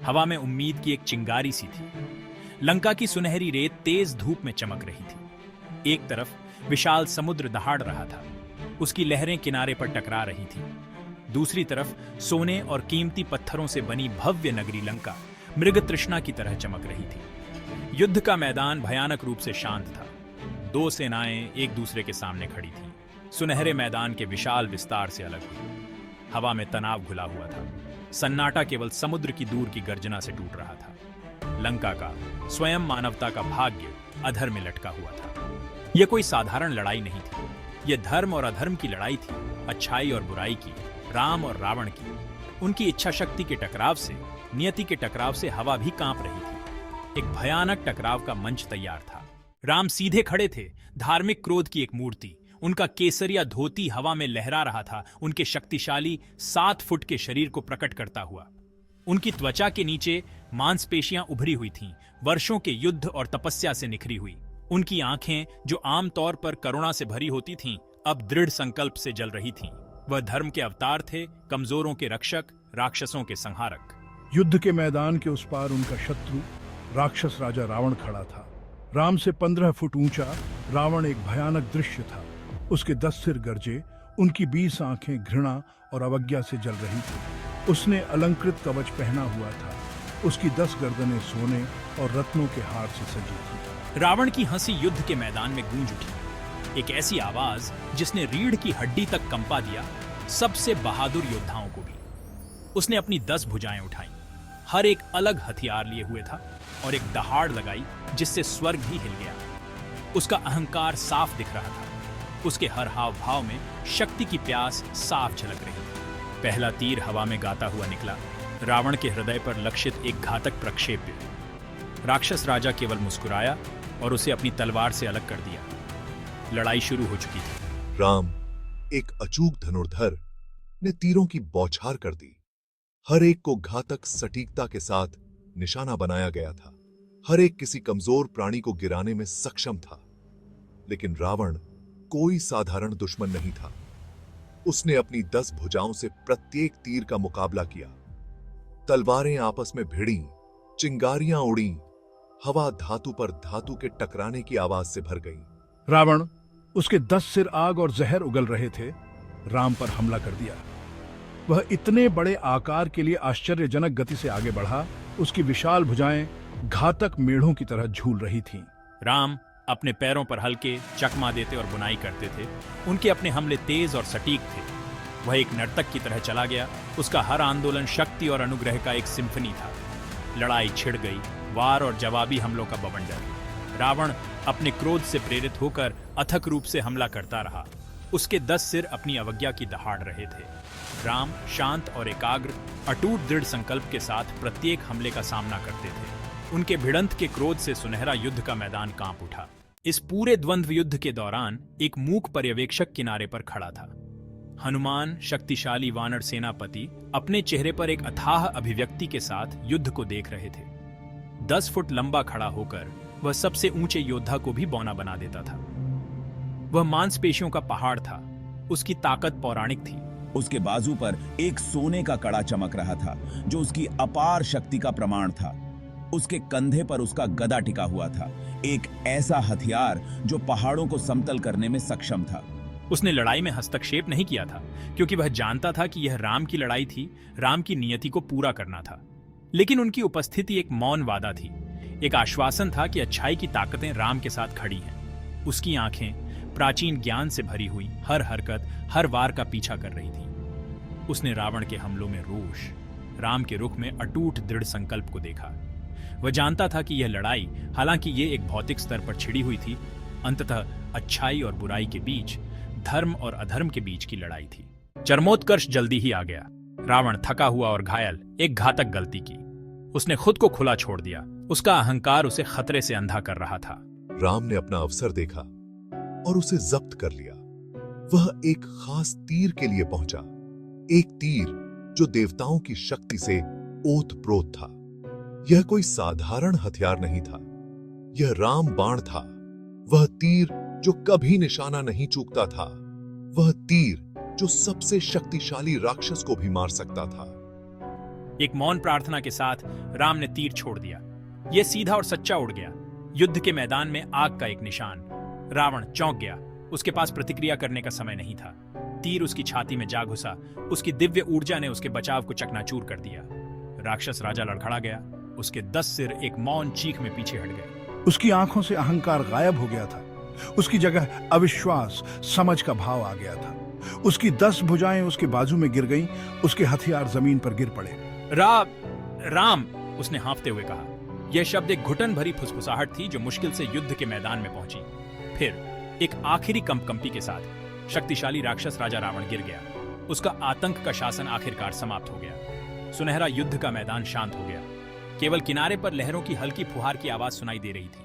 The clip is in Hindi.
हवा में उम्मीद की एक चिंगारी सी थी। लंका की सुनहरी रेत तेज धूप में चमक रही थी। एक तरफ विशाल समुद्र दहाड़ रहा था, उसकी लहरें किनारे पर टकरा रही थीं। दूसरी तरफ सोने और कीमती पत्थरों से बनी भव्य नगरी लंका मृग तृष्णा की तरह चमक रही थी। युद्ध का मैदान भयानक रूप से शांत था। दो सेनाएं एक दूसरे के सामने खड़ी थीं। सुनहरे मैदान के विशाल विस्तार से अलग हुई। हवा में तनाव घुला हुआ था। सन्नाटा केवल समुद्र की दूर की गर्जना से टूट रहा था। लंका का स्वयं मानवता का भाग्य अधर में लटका हुआ था। यह कोई साधारण लड़ाई नहीं थी। यह धर्म और अधर्म की लड़ाई थी, अच्छाई और बुराई की, राम और रावण की। उनकी इच्छा शक्ति के टकराव से, नियति के टकराव से हवा भी कांप रही थी। एक भयानक टकराव का मंच तैयार था। राम सीधे खड़े थे, धार्मिक क्रोध की एक मूर्ति। उनका केसरिया धोती हवा में लहरा रहा था, उनके शक्तिशाली 7 फुट के शरीर को प्रकट करता हुआ। उनकी त्वचा के नीचे मांसपेशियां उभरी हुई थीं, वर्षों के युद्ध और तपस्या से निखरी हुई। उनकी आंखें, जो आमतौर पर करुणा से भरी होती थीं, अब दृढ़ संकल्प से जल रही थीं। वह धर्म के अवतार थे, कमजोरों के रक्षक, राक्षसों के संहारक। युद्ध के मैदान के उस पार उनका शत्रु राक्षस राजा रावण खड़ा था। राम से 15 फुट ऊंचा रावण एक भयानक दृश्य था। उसके 10 सिर गरजे, उनकी 20 आंखें घृणा और अवज्ञा से जल रही थी। उसने अलंकृत कवच पहना हुआ था। उसकी 10 गर्दनें सोने और रत्नों के हार से सजी थी। रावण की हंसी युद्ध के मैदान में गूंज उठी। एक ऐसी आवाज जिसने रीढ़ की हड्डी तक कंपा दिया, सबसे बहादुर योद्धाओं को भी। उसने अपनी 10 भुजाएं उठाई, हर एक अलग हथियार लिए हुए था, और एक दहाड़ लगाई जिससे स्वर्ग भी हिल गया। उसका अहंकार साफ दिख रहा था। उसके हर हाव भाव में शक्ति की प्यास साफ झलक रही थी। पहला तीर हवा में गाता हुआ निकला, रावण के हृदय पर लक्षित एक घातक प्रक्षेप्य। राक्षस राजा केवल मुस्कुराया और उसे अपनी तलवार से अलग कर दिया। लड़ाई शुरू हो चुकी थी। राम, एक अचूक धनुर्धर, ने तीरों की बौछार कर दी। हर एक को घातक सटीकता के साथ निशाना बनाया गया था। हर एक किसी कमजोर प्राणी को गिराने में सक्षम था। लेकिन रावण कोई साधारण दुश्मन नहीं था। उसने अपनी 10 भुजाओं से प्रत्येक तीर का मुकाबला किया। तलवारें आपस में भिड़ी, चिंगारियां उड़ी, हवा धातु पर धातु के टकराने की आवाज से भर गई। रावण, उसके 10 सिर आग और जहर उगल रहे थे, राम पर हमला कर दिया। वह इतने बड़े आकार के लिए आश्चर्यजनक गति से आगे बढ़ा। उसकी विशाल भुजाएं घातक मेढ़ों की तरह झूल रही थीं। राम अपने पैरों पर हल्के चकमा देते और बुनाई करते थे। उनके अपने हमले तेज और सटीक थे। वह एक नर्तक की तरह चला गया। उसका हर आंदोलन शक्ति और अनुग्रह का एक सिम्फनी था। लड़ाई छिड़ गई, वार और जवाबी हमलों का बवंडर। रावण अपने क्रोध से प्रेरित होकर अथक रूप से हमला करता रहा। उसके 10 सिर अपनी अवज्ञा की दहाड़ रहे थे। राम शांत और एकाग्र, अटूट दृढ़ संकल्प के साथ प्रत्येक हमले का सामना करते थे। उनके भिड़ंत के क्रोध से सुनहरा युद्ध का मैदान कांप उठा। इस पूरे द्वंद्व युद्ध के दौरान एक मूक पर्यवेक्षक किनारे पर खड़ा था। हनुमान, शक्तिशाली वानर सेनापति, अपने चेहरे पर एक अथाह अभिव्यक्ति के साथ युद्ध को देख रहे थे। 10 फुट लंबा खड़ा होकर वह सबसे ऊंचे योद्धा को भी बौना बना देता था। वह मांसपेशियों का पहाड़ था। उसकी ताकत पौराणिक थी। उसके बाजू पर एक सोने का कड़ा चमक रहा था, जो उसकी अपार शक्ति का प्रमाण था। उसके कंधे पर उसका गदा टिका हुआ था, एक ऐसा हथियार जो पहाड़ों को समतल करने में सक्षम था। उसने लड़ाई में हस्तक्षेप नहीं किया था, क्योंकि वह जानता था कि यह राम की लड़ाई थी, राम की नियति को पूरा करना था। लेकिन उनकी उपस्थिति एक मौन वादा थी, एक आश्वासन था कि अच्छाई की ताकतें राम के साथ खड़ी हैं। उसकी आंखें प्राचीन ज्ञान से भरी हुई, हर हरकत, हर वार का पीछा कर रही थी। उसने रावण के हमलों में रोष, राम के रुख में अटूट दृढ़ संकल्प को देखा। वह जानता था कि यह लड़ाई, हालांकि ये एक भौतिक स्तर पर छिड़ी हुई थी, अंततः अच्छाई और बुराई के बीच, धर्म और अधर्म के बीच की लड़ाई थी। चरमोत्कर्ष जल्दी ही आ गया। रावण थका हुआ और घायल एक घातक गलती की। उसने खुद को खुला छोड़ दिया। उसका अहंकार उसे खतरे से अंधा कर रहा था। राम ने अपना अवसर देखा और उसे जब्त कर लिया। वह एक खास तीर के लिए पहुंचा, एक तीर जो देवताओं की शक्ति से ओतप्रोत था। यह कोई साधारण हथियार नहीं था, यह राम बाण था। वह तीर जो कभी निशाना नहीं चूकता था, वह तीर जो सबसे शक्तिशाली राक्षस को भी मार सकता था। एक मौन प्रार्थना के साथ राम ने तीर छोड़ दिया। यह सीधा और सच्चा उड़ गया, युद्ध के मैदान में आग का एक निशान। रावण चौंक गया, उसके पास प्रतिक्रिया करने का समय नहीं था। तीर उसकी छाती में जा घुसा, उसकी दिव्य ऊर्जा ने उसके बचाव को चकनाचूर कर दिया। राक्षस राजा लड़खड़ा गया, उसके 10 सिर एक मौन चीख में पीछे हट गए। उसकी आंखों से अहंकार गायब हो गया था, उसकी जगह अविश्वास, समझ का भाव आ गया था। उसकी 10 भुजाएं उसके बाजू में गिर गईं, उसके हथियार जमीन पर गिर पड़े। राम, उसने हाँफते हुए कहा। यह शब्द एक घुटन भरी फुसफुसाहट थी जो मुश्किल से युद्ध के मैदान में पहुंची। फिर एक आखिरी कंपकंपी के साथ शक्तिशाली राक्षस राजा रावण गिर गया। उसका आतंक का शासन आखिरकार समाप्त हो गया। सुनहरा युद्ध का मैदान शांत हो गया। केवल किनारे पर लहरों की हल्की फुहार की आवाज सुनाई दे रही थी।